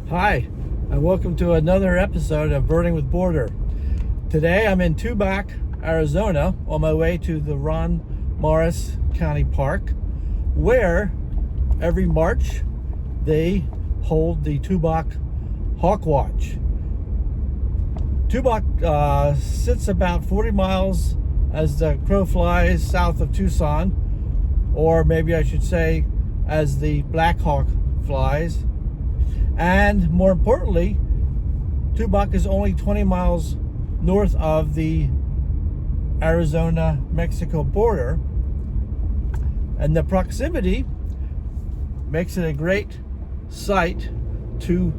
Hi, and welcome to another episode of Birding with Border. Today I'm in Tubac, Arizona, on my way to the Ron Morris County Park, where every March they hold the Tubac Hawk Watch. Tubac sits about 40 miles as the crow flies south of Tucson, or maybe I should say as the Black Hawk flies. And more importantly, Tubac is only 20 miles north of the Arizona-Mexico border, and the proximity makes it a great site to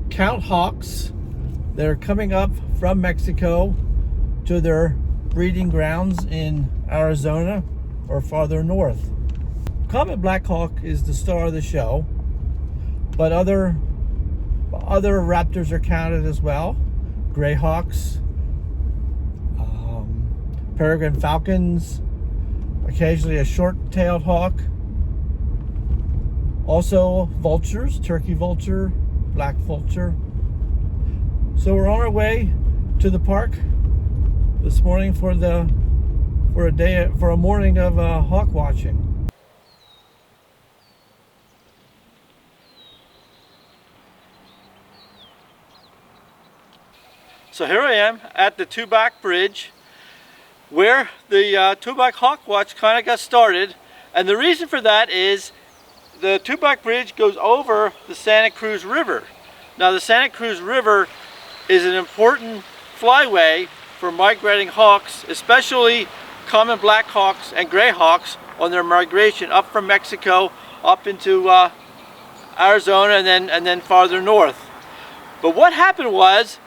count hawks that are coming up from Mexico to their breeding grounds in Arizona or farther north. Common Black Hawk is the star of the show, but other raptors are counted as well. Gray hawks, peregrine falcons, occasionally a short-tailed hawk. Also vultures, turkey vulture, black vulture. So we're on our way to the park this morning for a morning of hawk watching. So here I am at the Tubac Bridge, where the Tubac Hawk Watch kind of got started. And the reason for that is the Tubac Bridge goes over the Santa Cruz River. Now the Santa Cruz River is an important flyway for migrating hawks, especially common black hawks and gray hawks on their migration up from Mexico up into Arizona and then farther north. But what happened was,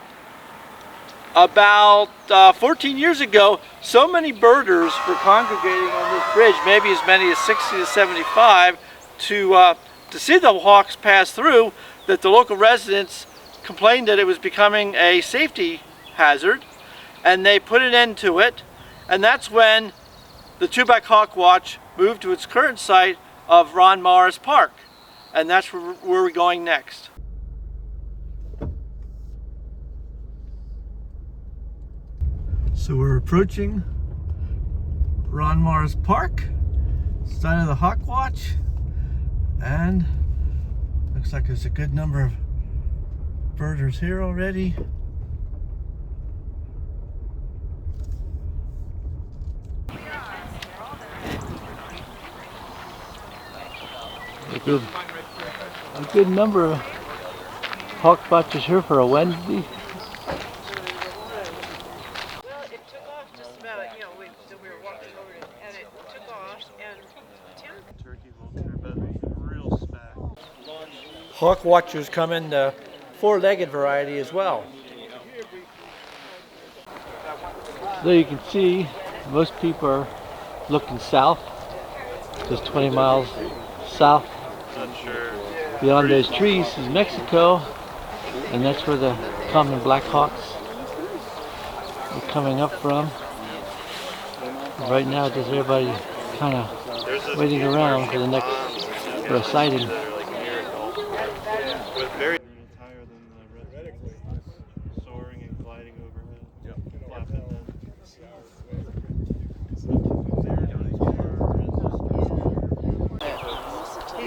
about 14 years ago, so many birders were congregating on this bridge, maybe as many as 60 to 75, to see the hawks pass through, that the local residents complained that it was becoming a safety hazard, and they put an end to it. And that's when the Tubac Hawk Watch moved to its current site of Ron Morris Park, and that's where we're going next. So we're approaching Ron Morris Park, site of the Hawk Watch, and looks like there's a good number of birders here already. A good number of hawk watchers here for a Wednesday. We were walking over it, and it took off, and Tim... Turkey vulture, but real smack. Hawk watchers come in the four-legged variety as well. So you can see most people are looking south, just 20 miles south. Not sure. Beyond those trees is Mexico, and that's where the common black hawks are coming up from. Right now, just everybody kind of waiting around for a sighting. With very higher than the red, soaring and gliding overhead, flapping them.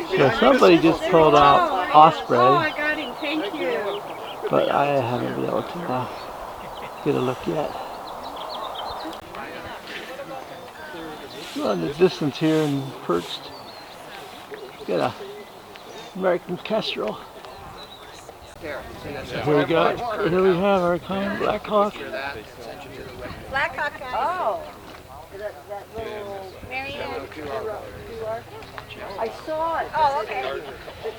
So somebody just called out osprey, Oh, I got him, thank you. but I haven't been able to get a look yet. We're on the distance here and perched. Got a American kestrel. So here we go. Here we have our common black hawk. Black Hawk, guys. Oh. That little... Marianne. I saw it. Oh, okay.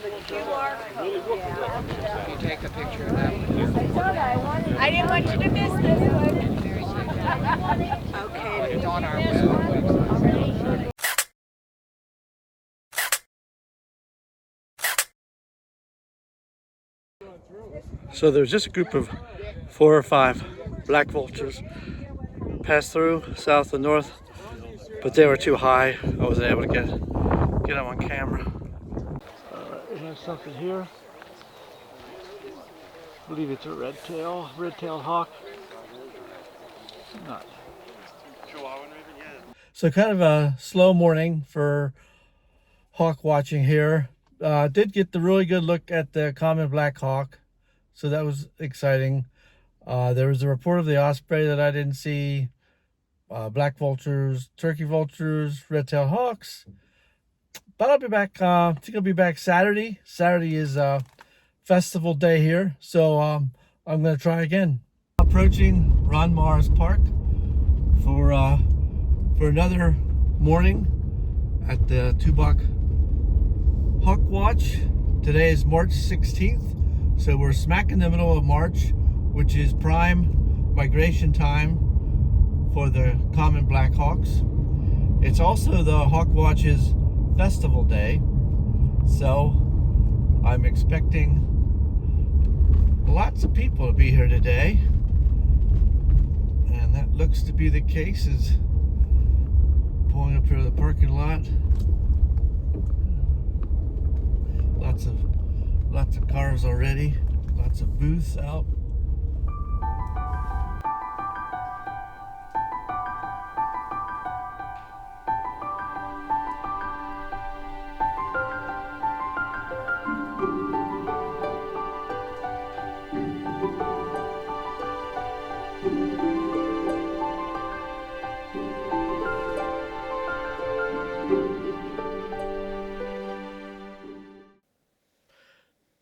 The QR code. Yeah. Can you take a picture of that one? I saw that. I didn't want you to miss this one. Okay. It's on our website. So there's just a group of 4 or 5 black vultures passed through south and north, but they were too high. I wasn't able to get them on camera. We have something here. believe it's a red-tailed hawk. Not. Chihuahuan raven, yeah. So kind of a slow morning for hawk watching here. Did get the really good look at the common black hawk, so that was exciting. There was a report of the osprey that I didn't see. Black vultures, turkey vultures, red-tailed hawks. But I'll be back. I think I'll be back Saturday. Saturday is festival day here, so I'm gonna try again. Approaching Ron Mars Park for another morning at the Tubac Hawk Watch. Today is March 16th, so we're smack in the middle of March, which is prime migration time for the common black hawks. It's also the Hawk Watch's festival day, so I'm expecting lots of people to be here today, and that looks to be the case. Is pulling up here to the parking lot. Lots of cars already, lots of booths out.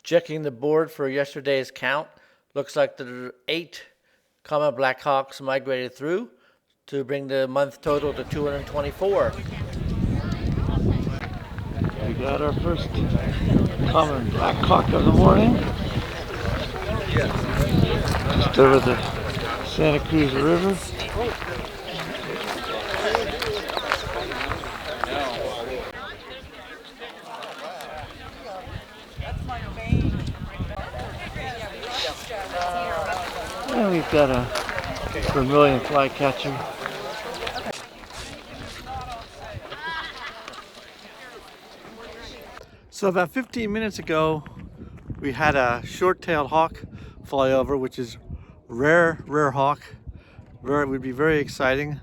Checking the board for yesterday's count, looks like there are 8 common black hawks migrated through to bring the month total to 224. We got our first common black hawk of the morning. Just over the Santa Cruz River. And we've got a vermilion flycatcher. So about 15 minutes ago, we had a short-tailed hawk fly over, which is rare hawk. Would be very exciting.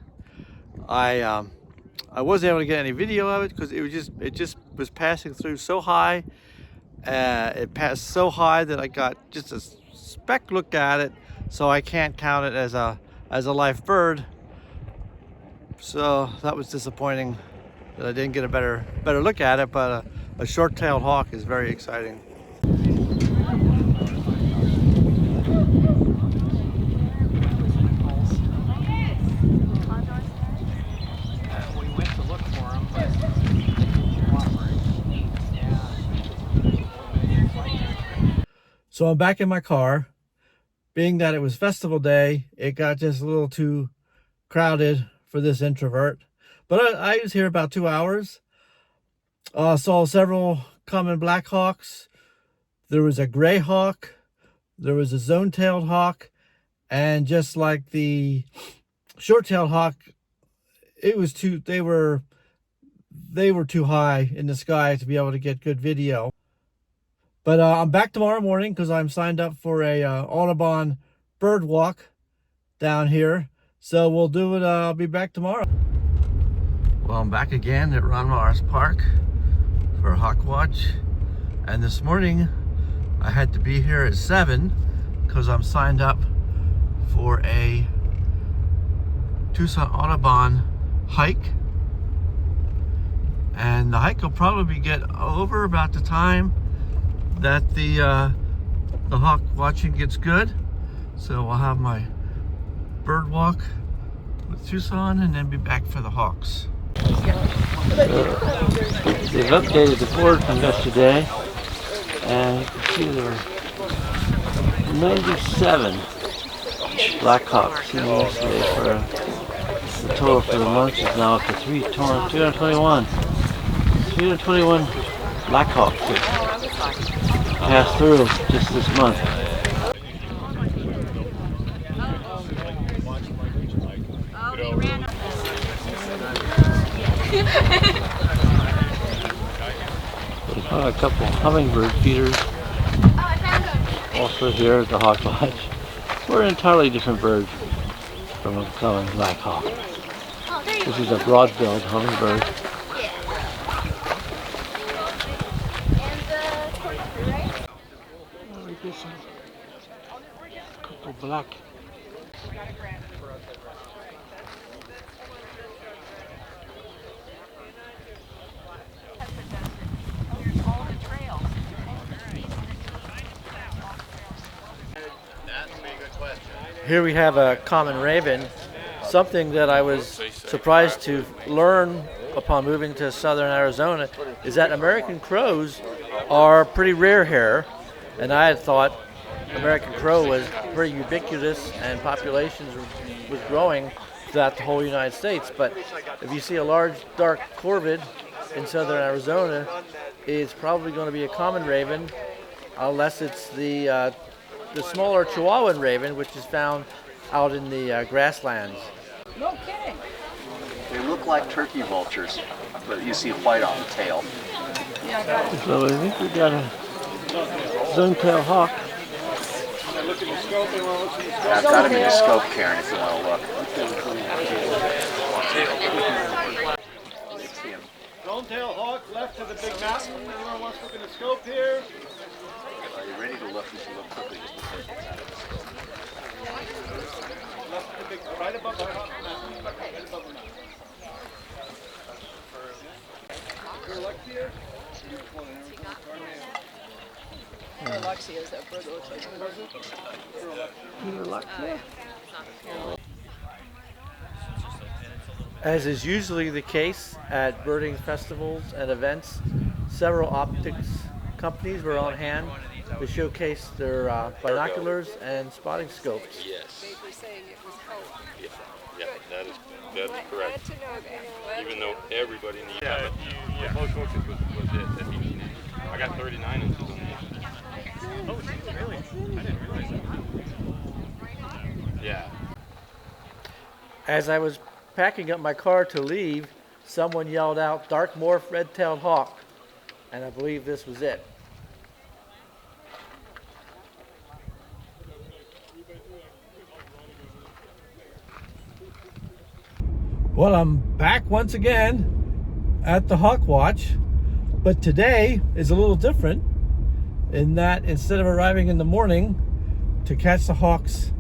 I wasn't able to get any video of it because it just was passing through so high. It passed so high that I got just a speck look at it, so I can't count it as a live bird. So that was disappointing that I didn't get a better look at it, but a short-tailed hawk is very exciting. We went to look for him, but they didn't cooperate. So I'm back in my car. Being that it was festival day, it got just a little too crowded for this introvert. But I was here about 2 hours. Saw several common black hawks. There was a gray hawk. There was a zone-tailed hawk. And just like the short-tailed hawk, they were too high in the sky to be able to get good video. But I'm back tomorrow morning because I'm signed up for a Audubon bird walk down here. So we'll do it. I'll be back tomorrow. Well, I'm back again at Ron Mars Park for a hawk watch. And this morning I had to be here at 7 because I'm signed up for a Tucson Audubon hike. And the hike will probably get over about the time that the hawk watching gets good. So I'll have my bird walk with Tucson and then be back for the hawks. They've updated the board from yesterday, and you can see there were 97 black hawks seen yesterday. For the total for the month is now up to 321. 321 black hawks that passed through just this month. We found a couple hummingbird feeders Also here at the Hawk Lodge, we're an entirely different bird from a common black hawk. This is a broad-billed hummingbird. Oh, we get some couple black. Here we have a common raven. Something that I was surprised to learn upon moving to southern Arizona is that American crows are pretty rare here, and I had thought American crow was pretty ubiquitous and populations was growing throughout the whole United States. But if you see a large dark corvid in southern Arizona, it's probably going to be a common raven, unless it's the smaller Chihuahuan raven, which is found out in the grasslands. No kidding. They look like turkey vultures, but you see white on the tail. Yeah, I got it. So I think we got a zone-tailed hawk. Yeah, I've got him in the scope, Karen, if you want to look. Zone-tailed hawk left to the big mountain. Anyone wants to look in the scope here? Are you ready to look? You should look quickly just because it's out of the scope. Left to the big, right above the mountain. Right above the mountain. Alexia is that bird that looks like As is usually the case at birding festivals and events, several optics companies were on hand to showcase their binoculars and spotting scopes. Yes. They were saying it was help. Yeah, that is correct. Glad to know that. Even though everybody needs it. The close focus was it that he needed. I got 39 inches on the instrument. Oh, really? I didn't realize that. Yeah. As I was packing up my car to leave, someone yelled out, "Dark morph red-tailed hawk," and I believe this was it. Well, I'm back once again at the Hawk Watch, but today is a little different in that instead of arriving in the morning to catch the hawks,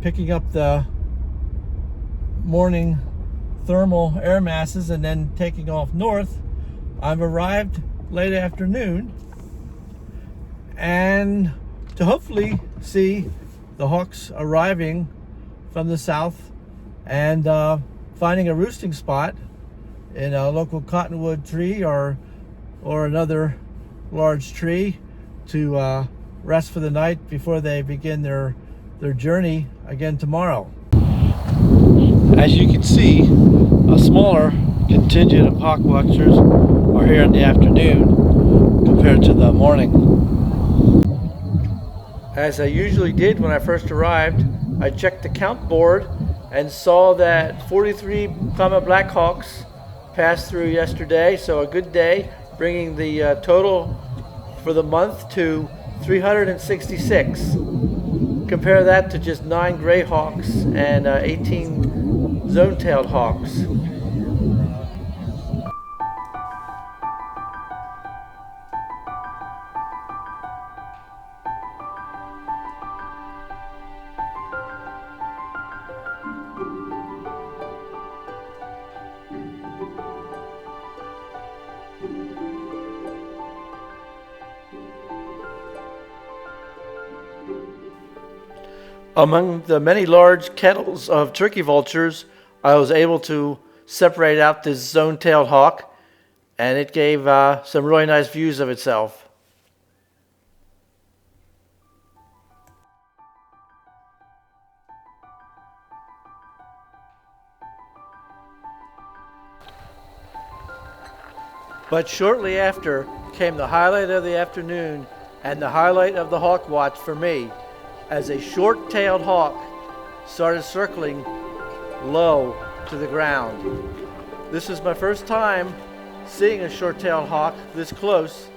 picking up the morning thermal air masses and then taking off north, I've arrived late afternoon and to hopefully see the hawks arriving from the south and finding a roosting spot in a local cottonwood tree or another large tree to rest for the night before they begin their journey again tomorrow. As you can see, a smaller contingent of hawk watchers are here in the afternoon compared to the morning. As I usually did when I first arrived, I checked the count board and saw that 43 common black hawks passed through yesterday, so a good day, bringing the total for the month to 366. Compare that to just 9 gray hawks and 18 zone-tailed hawks. Among the many large kettles of turkey vultures, I was able to separate out this zone-tailed hawk, and it gave some really nice views of itself. But shortly after came the highlight of the afternoon and the highlight of the hawk watch for me, as a short-tailed hawk started circling low to the ground. This is my first time seeing a short-tailed hawk this close,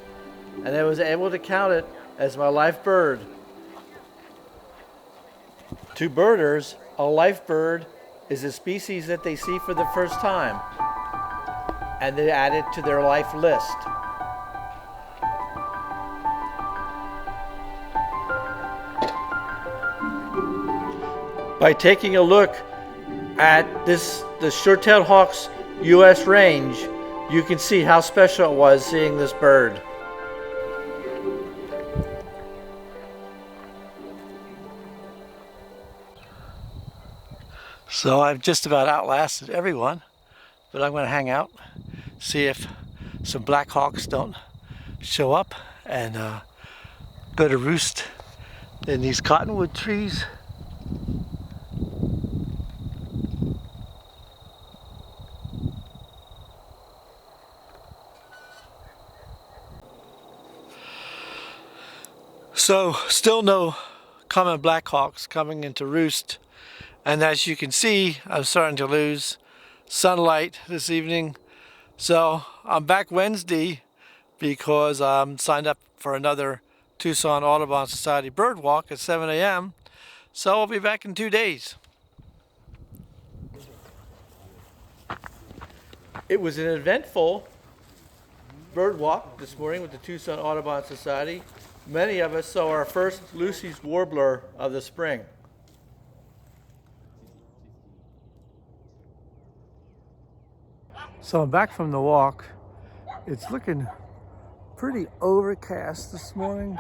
and I was able to count it as my life bird. To birders, a life bird is a species that they see for the first time, and they add it to their life list. By taking a look at the short-tailed hawk's U.S. range, you can see how special it was seeing this bird. So I've just about outlasted everyone, but I'm going to hang out, see if some black hawks don't show up and go to roost in these cottonwood trees. So still no common black hawks coming into roost, and as you can see, I'm starting to lose sunlight this evening. So I'm back Wednesday because I'm signed up for another Tucson Audubon Society bird walk at 7 a.m. So I'll be back in 2 days. It was an eventful bird walk this morning with the Tucson Audubon Society. Many of us saw our first Lucy's warbler of the spring. So I'm back from the walk. It's looking pretty overcast this morning.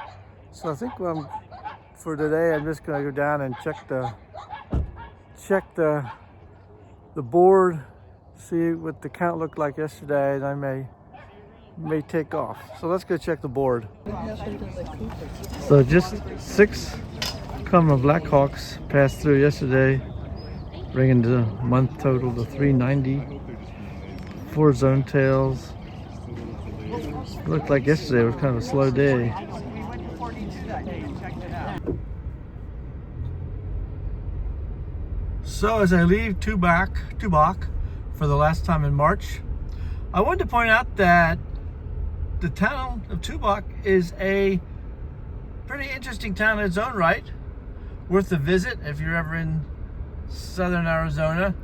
So I think for today I'm just going to go down and check the board, see what the count looked like yesterday, and I may take off. So let's go check the board. So just 6 common black hawks passed through yesterday, bringing the month total to 390. 4 zone tails. Looked like yesterday was kind of a slow day. So as I leave Tubac for the last time in March, I wanted to point out that the town of Tubac is a pretty interesting town in its own right, worth a visit if you're ever in southern Arizona.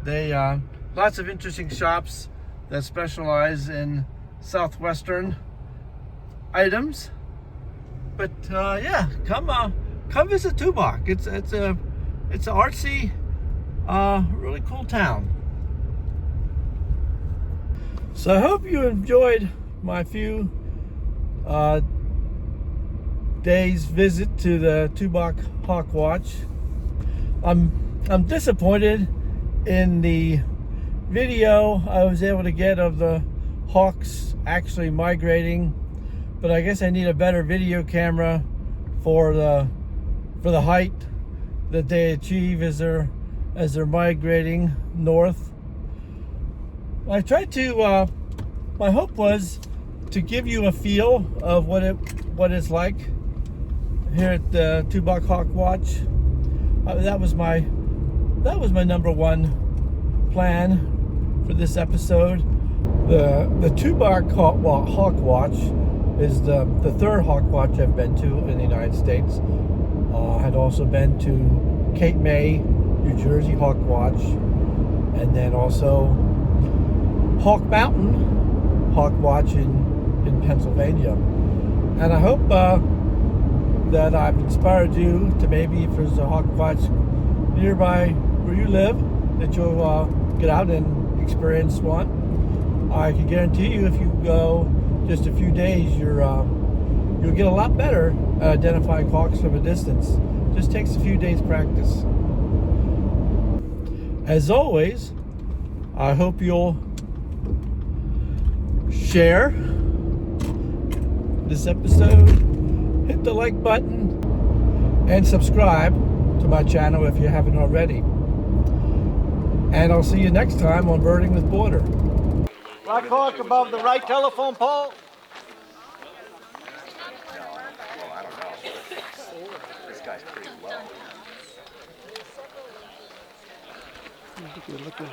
They lots of interesting shops that specialize in southwestern items. But yeah, come visit Tubac. It's an artsy, really cool town. So I hope you enjoyed my few days visit to the Tubac Hawk Watch. I'm disappointed in the video I was able to get of the hawks actually migrating, but I guess I need a better video camera for the height that they achieve as they're migrating north. I tried to my hope was to give you a feel of what it's like here at the Tubac Hawk Watch. That was my number one plan for this episode. The Tubac Hawk Watch is the third Hawk Watch I've been to in the United States. I had also been to Cape May, New Jersey Hawk Watch, and then also Hawk Mountain Hawk Watch in Pennsylvania. And I hope that I've inspired you to, maybe if there's a Hawk Watch nearby where you live, that you'll get out and experience one. I can guarantee you, if you go just a few days, you'll get a lot better at identifying hawks from a distance. Just takes a few days practice. As always, I hope you'll share this episode, hit the like button, and subscribe to my channel if you haven't already. And I'll see you next time on Birding with Border. Black hawk above the right telephone pole. I don't know. This guy's pretty low. Look at